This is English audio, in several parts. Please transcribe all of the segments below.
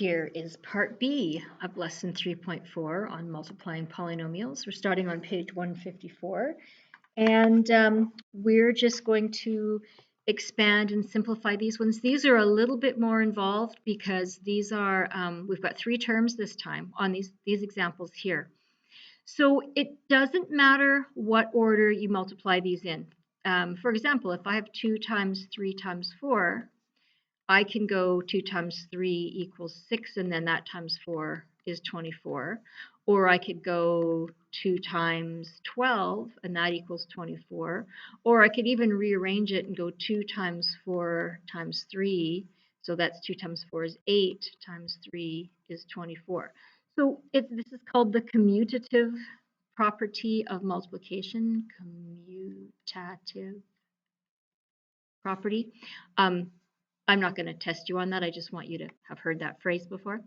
Here is part B of lesson 3.4 on multiplying polynomials. We're starting on page 154, and we're just going to expand and simplify these ones. These are a little bit more involved because these are, we've got three terms this time on these examples here. So it doesn't matter what order you multiply these in. For example, if I have 2 times 3 times 4, I can go 2 times 3 equals 6, and then that times 4 is 24. Or I could go 2 times 12, and that equals 24. Or I could even rearrange it and go 2 times 4 times 3. So that's 2 times 4 is 8, times 3 is 24. So this is called the commutative property of multiplication, commutative property. I'm not going to test you on that. I just want you to have heard that phrase before.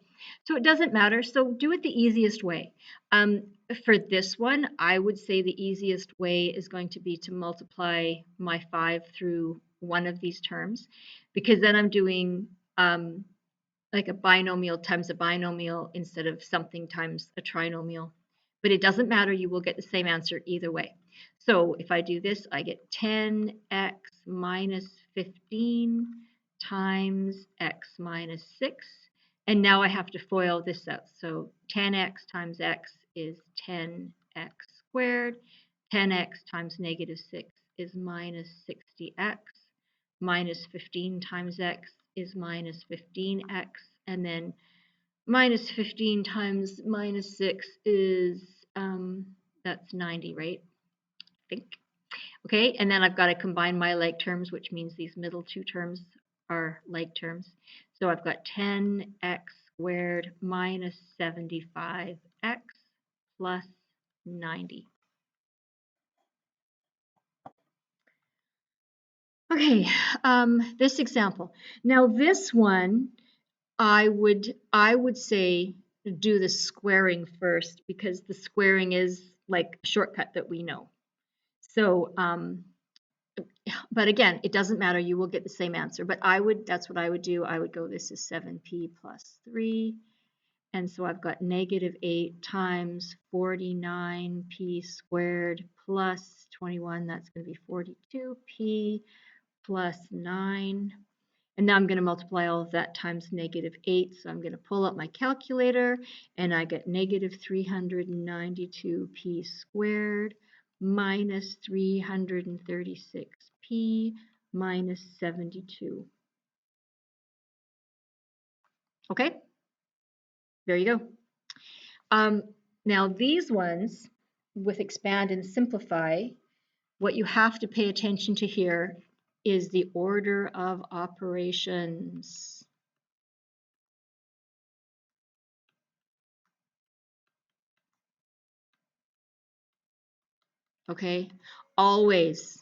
So it doesn't matter. So do it the easiest way. For this one, I would say the easiest way is going to be to multiply my 5 through one of these terms, because then I'm doing like a binomial times a binomial instead of something times a trinomial. But it doesn't matter. You will get the same answer either way. So if I do this, I get 10x minus 15 times x minus 6. And now I have to FOIL this out. So 10x times x is 10x squared. 10x times negative 6 is minus 60x. Minus 15 times x is minus 15x. And then minus 15 times minus 6 is, that's 90, right? I think. Okay, and then I've got to combine my like terms, which means these middle two terms are like terms. So I've got 10x squared minus 75x plus 90. Okay, this example. Now this one, I would say do the squaring first, because the squaring is like a shortcut that we know. So, but again, it doesn't matter. You will get the same answer. But that's what I would do. I would go, this is 7p plus 3. And so I've got negative 8 times 49p squared plus 21. That's going to be 42p plus 9. And now I'm going to multiply all of that times negative 8. So I'm going to pull up my calculator, and I get negative 392p squared minus 336p minus 72. Okay, there you go. Now these ones, with expand and simplify, what you have to pay attention to here is the order of operations. Okay, always.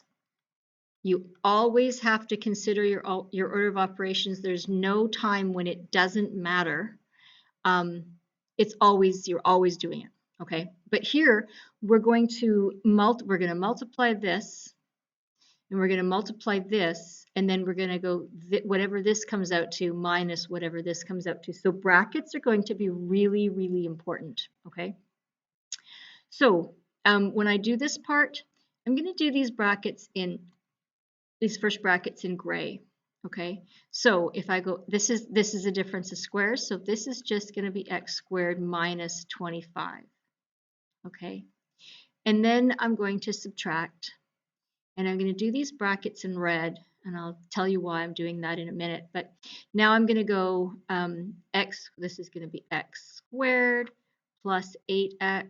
You always have to consider your order of operations. There's no time when it doesn't matter. You're always doing it. Okay, but here we're going to multiply this, and we're going to multiply this, and then we're going to go whatever this comes out to minus whatever this comes out to. So brackets are going to be really, really important. Okay, so when I do this part, I'm going to do these first brackets in gray. Okay, so if I go, this is a difference of squares, so this is just going to be x squared minus 25. Okay, and then I'm going to subtract, and I'm going to do these brackets in red, and I'll tell you why I'm doing that in a minute. But now I'm going to go this is going to be x squared plus 8x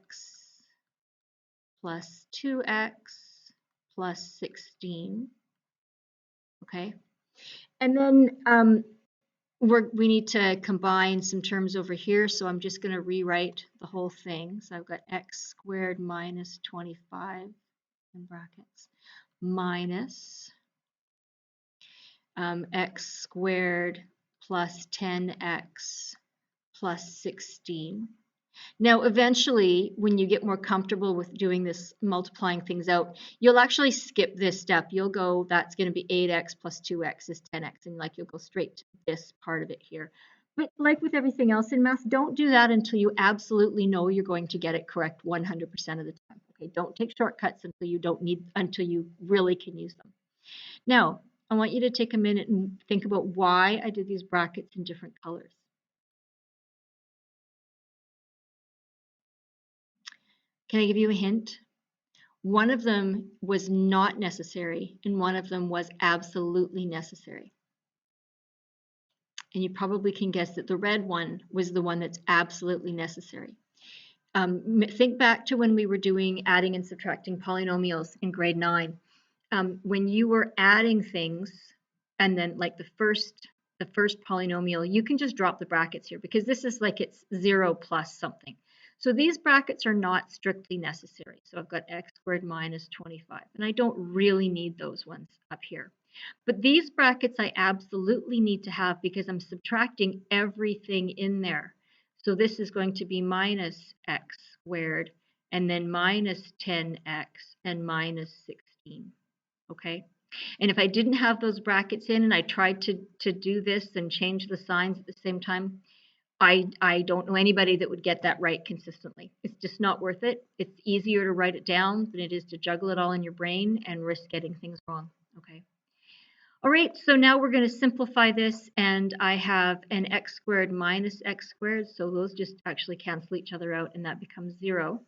plus 2x plus 16. Okay, and then we need to combine some terms over here, so I'm just going to rewrite the whole thing. So I've got x squared minus 25 in brackets minus x squared plus 10x plus 16. Now, eventually, when you get more comfortable with doing this, multiplying things out, you'll actually skip this step. You'll go, that's going to be 8x plus 2x is 10x, and like you'll go straight to this part of it here. But like with everything else in math, don't do that until you absolutely know you're going to get it correct 100% of the time. Okay, don't take shortcuts until you really can use them. Now, I want you to take a minute and think about why I did these brackets in different colors. Can I give you a hint? One of them was not necessary and one of them was absolutely necessary. And you probably can guess that the red one was the one that's absolutely necessary. Think back to when we were doing adding and subtracting polynomials in grade 9. When you were adding things, and then like the first polynomial, you can just drop the brackets here because this is like it's 0 plus something. So these brackets are not strictly necessary. So I've got x squared minus 25, and I don't really need those ones up here. But these brackets I absolutely need to have because I'm subtracting everything in there. So this is going to be minus x squared, and then minus 10x, and minus 16. Okay? And if I didn't have those brackets in and I tried to do this and change the signs at the same time, I don't know anybody that would get that right consistently. It's just not worth it. It's easier to write it down than it is to juggle it all in your brain and risk getting things wrong. Okay? All right, so now we're going to simplify this, and I have an x squared minus x squared, so those just actually cancel each other out, and that becomes 0.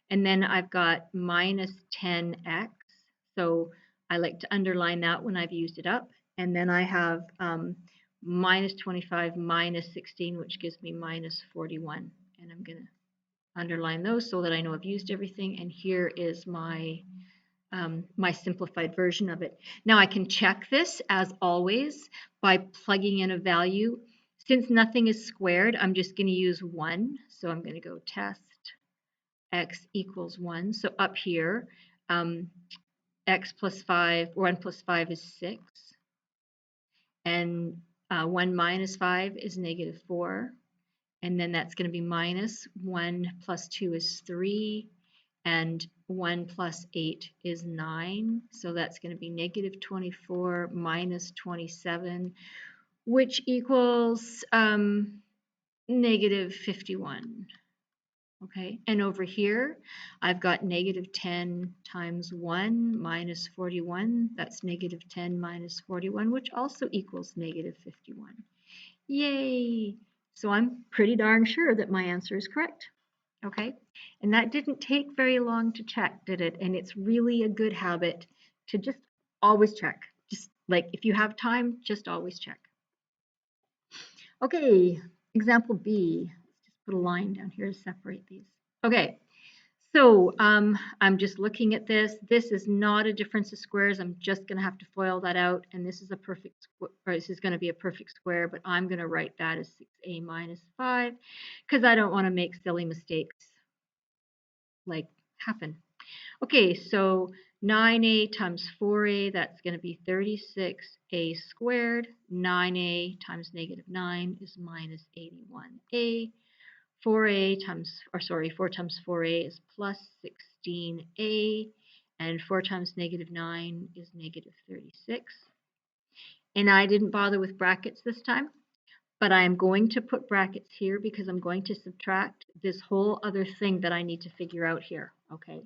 And then I've got minus 10x, so I like to underline that when I've used it up. And then I have minus 25 minus 16, which gives me minus 41. And I'm going to underline those so that I know I've used everything. And here is my my simplified version of it. Now I can check this as always by plugging in a value. Since nothing is squared, I'm just going to use 1. So I'm going to go test x equals 1. So up here, x plus 5, 1 plus 5 is 6. And 1 minus 5 is negative 4. And then that's going to be minus 1 plus 2 is 3. And 1 plus 8 is 9. So that's going to be negative 24 minus 27, which equals negative 51. Okay, and over here, I've got negative 10 times 1 minus 41. That's negative 10 minus 41, which also equals negative 51. Yay! So I'm pretty darn sure that my answer is correct. Okay, and that didn't take very long to check, did it? And it's really a good habit to just always check. Just like if you have time, just always check. Okay, example B. Let's just put a line down here to separate these. Okay, so I'm just looking at this. This is not a difference of squares. I'm just going to have to FOIL that out, and this is a perfect, or this is going to be a perfect square, but I'm going to write that as 6a minus 5 because I don't want to make silly mistakes like happen. Okay, so 9a times 4a, that's going to be 36a squared. 9a times negative 9 is minus 81a. 4 times 4a is plus 16a. And 4 times negative 9 is negative 36. And I didn't bother with brackets this time, but I am going to put brackets here because I'm going to subtract this whole other thing that I need to figure out here, okay?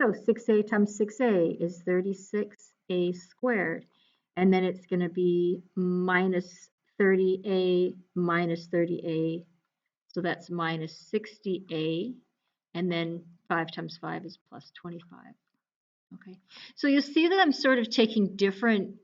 So 6a times 6a is 36a squared, and then it's going to be minus 30a minus 30a, so that's minus 60a, and then 5 times 5 is plus 25, okay? So you see that I'm sort of taking different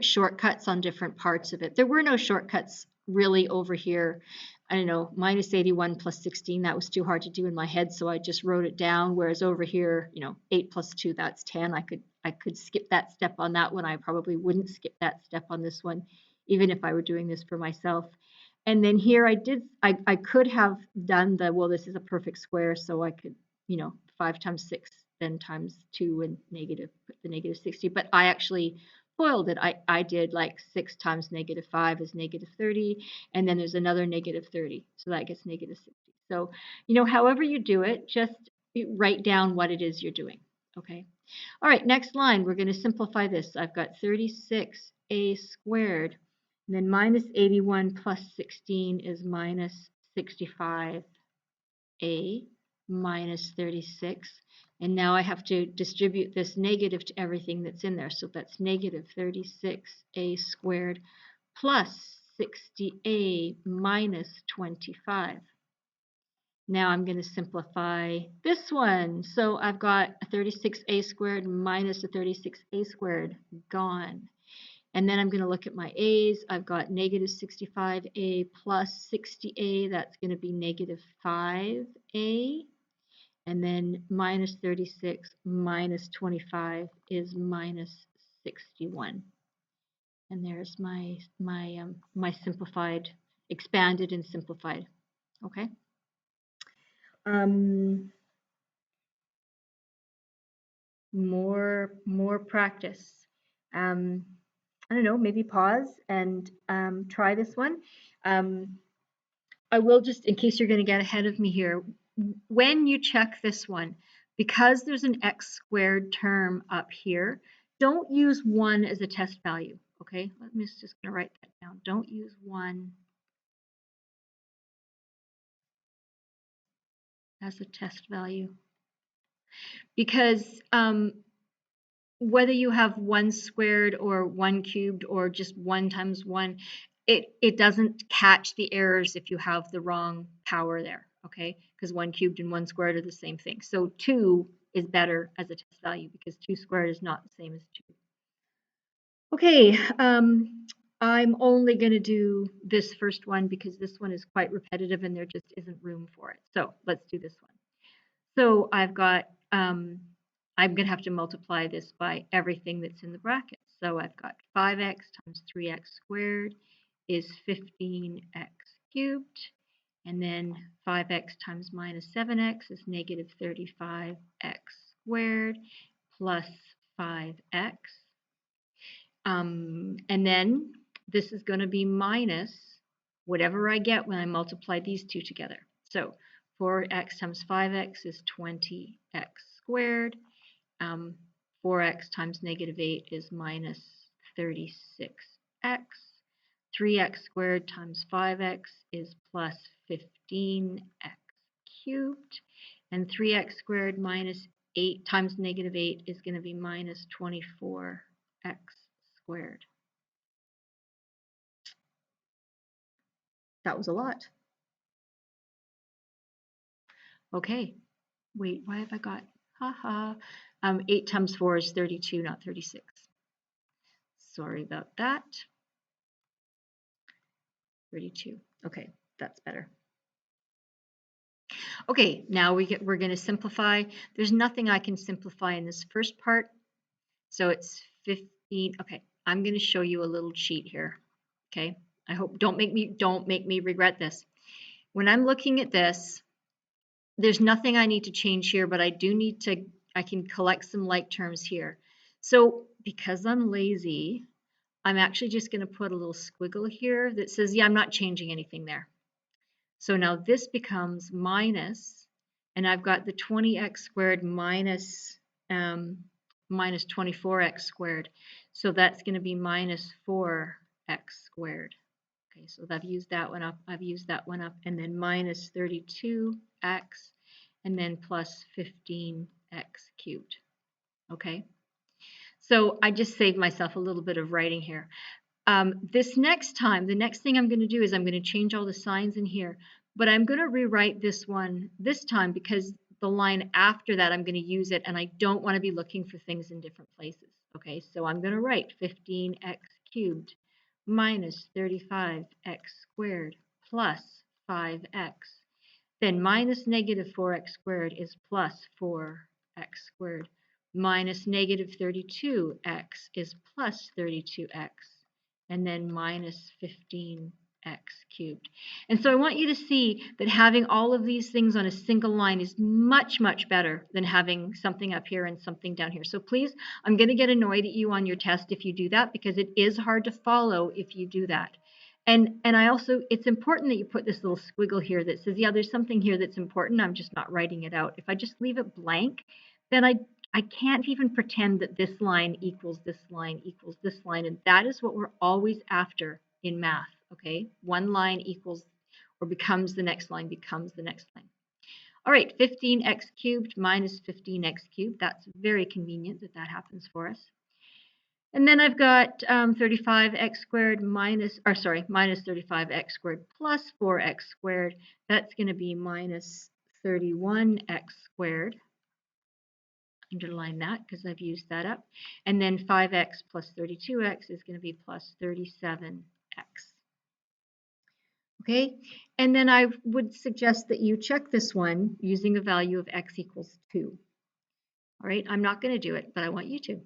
shortcuts on different parts of it. There were no shortcuts really over here. I don't know, minus 81 plus 16, that was too hard to do in my head, so I just wrote it down, whereas over here, 8 plus 2, that's 10. I could skip that step on that one. I probably wouldn't skip that step on this one, even if I were doing this for myself. And then here I could have done well, this is a perfect square, so I could, 5 times 6, then times 2 and put the negative 60, but I actually FOILed it. I did like 6 times negative 5 is negative 30, and then there's another negative 30, so that gets negative 60. So, however you do it, just write down what it is you're doing, okay? All right, next line, we're going to simplify this. I've got 36a squared And then minus 81 plus 16 is minus 65a minus 36. And now I have to distribute this negative to everything that's in there. So that's negative 36a squared plus 60a minus 25. Now I'm going to simplify this one. So I've got a 36a squared minus a 36a squared gone. And then I'm going to look at my a's. I've got negative 65a plus 60a. That's going to be negative 5a. And then minus 36 minus 25 is minus 61. And there's my simplified, expanded and simplified. Okay. More practice. I don't know, maybe pause and try this one. I will just, in case you're going to get ahead of me here, when you check this one, because there's an x squared term up here, don't use 1 as a test value, okay? Let me just going to write that down. Don't use 1 as a test value. Because whether you have 1 squared or 1 cubed or just 1 times 1, it doesn't catch the errors if you have the wrong power there, okay? Because 1 cubed and 1 squared are the same thing. So 2 is better as a test value because 2 squared is not the same as 2. Okay, I'm only going to do this first one because this one is quite repetitive and there just isn't room for it. So let's do this one. So I've got, I'm going to have to multiply this by everything that's in the bracket. So I've got 5x times 3x squared is 15x cubed. And then 5x times minus 7x is negative 35x squared plus 5x. And then this is going to be minus whatever I get when I multiply these two together. So 4x times 5x is 20x squared. 4x times negative 8 is minus 36x. 3x squared times 5x is plus 15x cubed. And 3x squared minus 8 times negative 8 is going to be minus 24x squared. That was a lot. Okay, wait, why have I got, 8 times 4 is 32, not 36. Sorry about that. 32, okay, that's better. Okay, now we're going to simplify. There's nothing I can simplify in this first part. So it's 15. Okay, I'm going to show you a little cheat here. Okay, I hope don't make me regret this. When I'm looking at this, there's nothing I need to change here, but I can collect some like terms here. So because I'm lazy, I'm actually just going to put a little squiggle here that says, yeah, I'm not changing anything there. So now this becomes minus, and I've got the 20x squared minus 24x squared. So that's going to be minus 4x squared. Okay, so I've used that one up, and then minus 32x, and then plus 15x cubed. Okay, so I just saved myself a little bit of writing here. This next time, the next thing I'm going to do is I'm going to change all the signs in here, but I'm going to rewrite this one this time because the line after that, I'm going to use it, and I don't want to be looking for things in different places. Okay, so I'm going to write 15x cubed minus 35x squared plus 5x. Then minus negative 4x squared is plus 4x squared. Minus negative 32x is plus 32x. And then minus 15x cubed. And so I want you to see that having all of these things on a single line is much, much better than having something up here and something down here. So please, I'm going to get annoyed at you on your test if you do that, because it is hard to follow if you do that. And I also, it's important that you put this little squiggle here that says, yeah, there's something here that's important. I'm just not writing it out. If I just leave it blank, then I can't even pretend that this line equals this line equals this line. And that is what we're always after in math, okay? One line equals or becomes the next line, becomes the next line. All right, 15x cubed minus 15x cubed. That's very convenient that that happens for us. And then I've got 35x squared minus 35x squared plus 4x squared. That's going to be minus 31x squared. Underline that because I've used that up. And then 5x plus 32x is going to be plus 37x. Okay, and then I would suggest that you check this one using a value of x equals 2. All right, I'm not going to do it, but I want you to.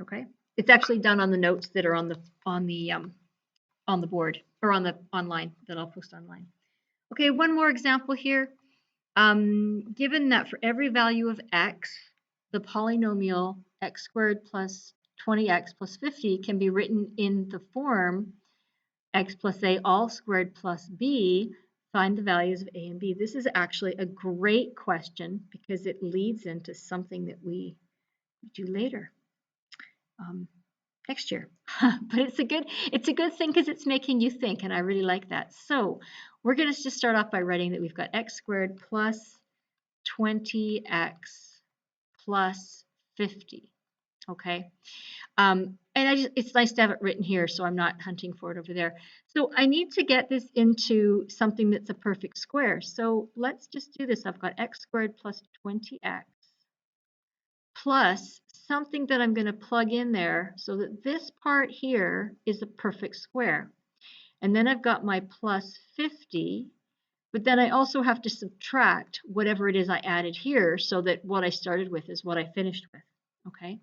Okay, it's actually done on the notes that are on the board or on the online that I'll post online. Okay, one more example here. Given that for every value of x, the polynomial x squared plus 20x plus 50 can be written in the form x plus a all squared plus b, find the values of a and b. This is actually a great question because it leads into something that we do later next year. But it's a good thing because it's making you think, and I really like that. So we're going to just start off by writing that we've got x squared plus 20x plus 50. Okay. And it's nice to have it written here, so I'm not hunting for it over there. So I need to get this into something that's a perfect square. So let's just do this. I've got x squared plus 20x plus something that I'm going to plug in there so that this part here is a perfect square. And then I've got my plus 50, but then I also have to subtract whatever it is I added here so that what I started with is what I finished with. Okay,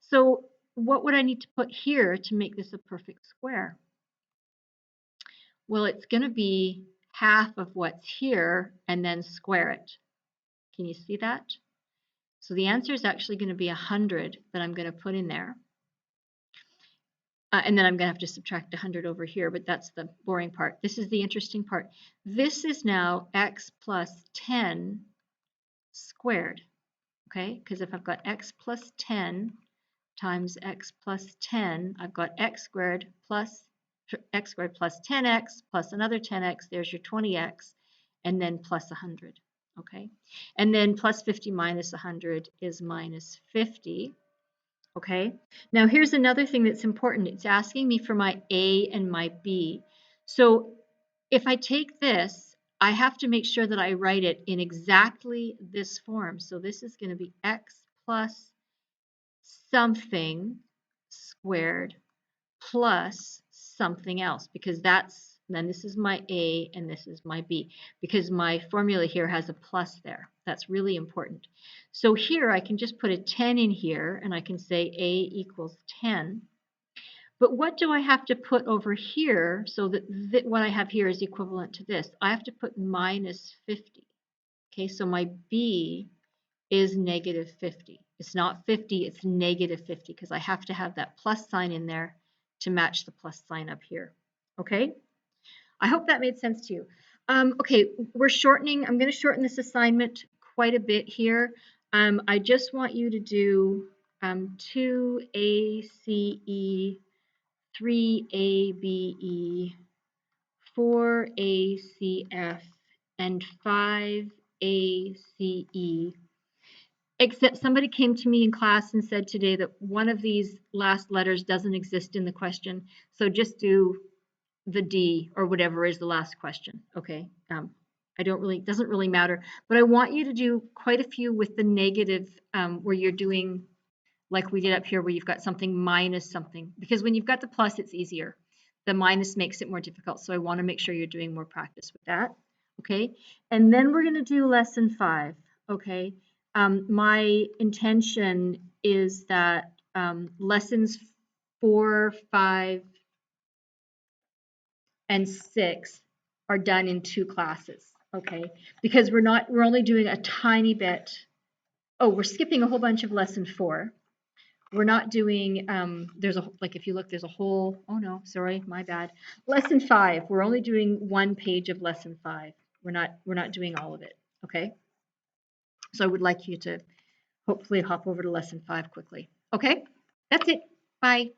so what would I need to put here to make this a perfect square? Well, it's going to be half of what's here and then square it. Can you see that? So the answer is actually going to be 100 that I'm going to put in there. And then I'm going to have to subtract 100 over here, but that's the boring part. This is the interesting part. This is now x plus 10 squared, okay? Because if I've got x plus 10 times x plus 10, I've got x squared plus 10x plus another 10x, there's your 20x, and then plus 100, okay? And then plus 50 minus 100 is minus 50, okay? Now here's another thing that's important. It's asking me for my A and my B. So if I take this, I have to make sure that I write it in exactly this form. So this is going to be x plus something squared plus something else, because then this is my A and this is my B, because my formula here has a plus there. That's really important. So here I can just put a 10 in here and I can say A equals 10. But what do I have to put over here so that what I have here is equivalent to this? I have to put minus 50. Okay, so my B is negative 50. It's not 50, it's negative 50 because I have to have that plus sign in there to match the plus sign up here. Okay, I hope that made sense to you. Okay, we're shortening. I'm going to shorten this assignment quite a bit here. I just want you to do 2ACE, 3ABE, 4ACF, and 5ACE. Except somebody came to me in class and said today that one of these last letters doesn't exist in the question. So just do the D or whatever is the last question. Okay. Doesn't really matter, but I want you to do quite a few with the negative where you're doing like we did up here where you've got something minus something, because when you've got the plus, it's easier. The minus makes it more difficult. So I want to make sure you're doing more practice with that. Okay. And then we're going to do lesson 5. Okay. My intention is that lessons 4, 5, and 6 are done in 2 classes, okay? Because we're only doing a tiny bit. Oh, we're skipping a whole bunch of lesson 4. We're not doing, if you look, there's a whole, oh no, sorry, my bad. Lesson 5, we're only doing 1 page of lesson 5. We're not doing all of it, okay? So I would like you to hopefully hop over to lesson 5 quickly. Okay, that's it. Bye.